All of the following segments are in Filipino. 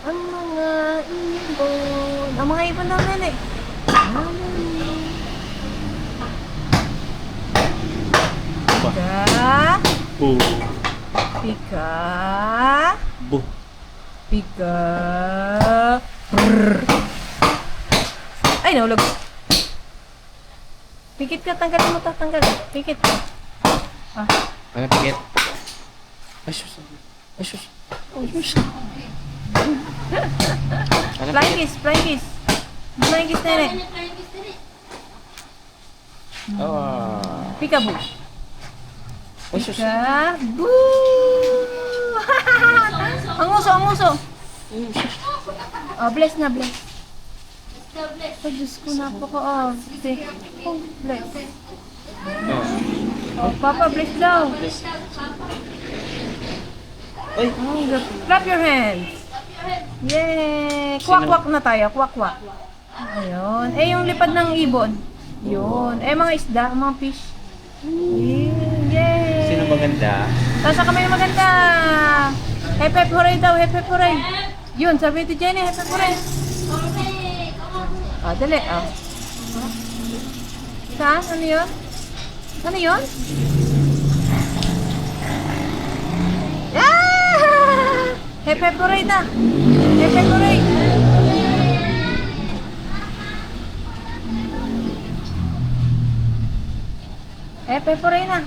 ang mga ibon. Ang mga ibon daw, nene. Pika. Bu. Pika. Bu. Pika. Brrr. Ay, nahulog. Pikit ka, tanggalin mo, tatanggal. Pikit. Ah. Ano pikit? Ay, sus. Ay, sus. Ay, sus. Ano Flying pikit? kiss, flying kiss. Flying kiss, nene. Ah. Peekaboo. Ay, sus. Peekaboo. Ang uso, ang uso. Oh, bless na, bless. Oh, Diyos ko, napaka, oh. Oh, bless. Oh, Papa, bless daw. Ay. Oh, clap your hands. Yay! Kwak-kwak na tayo, kwak-kwak. Ayun. Eh, yung lipad ng ibon. Yun. Eh, mga isda, mga fish. Yay! Sino maganda? Tasa kami na maganda. Hep hep hooray daw, hep hep hooray. Yun, sabi ito Jenny, hep hep hooray. Ah, dali, ah. Saan? Ano yun? Ano yun? Ah! Hep hep hooray na. Hep hep hooray. Hep hep hooray na.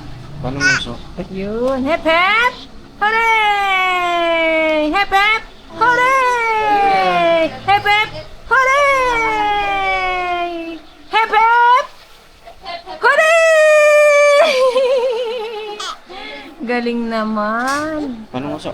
Paano mo so? Yun, hep hep! Hooray! Hep hep! Hooray! Hep hep! Hooray! Hep hep! Hooray! Galing naman. Paano mo so?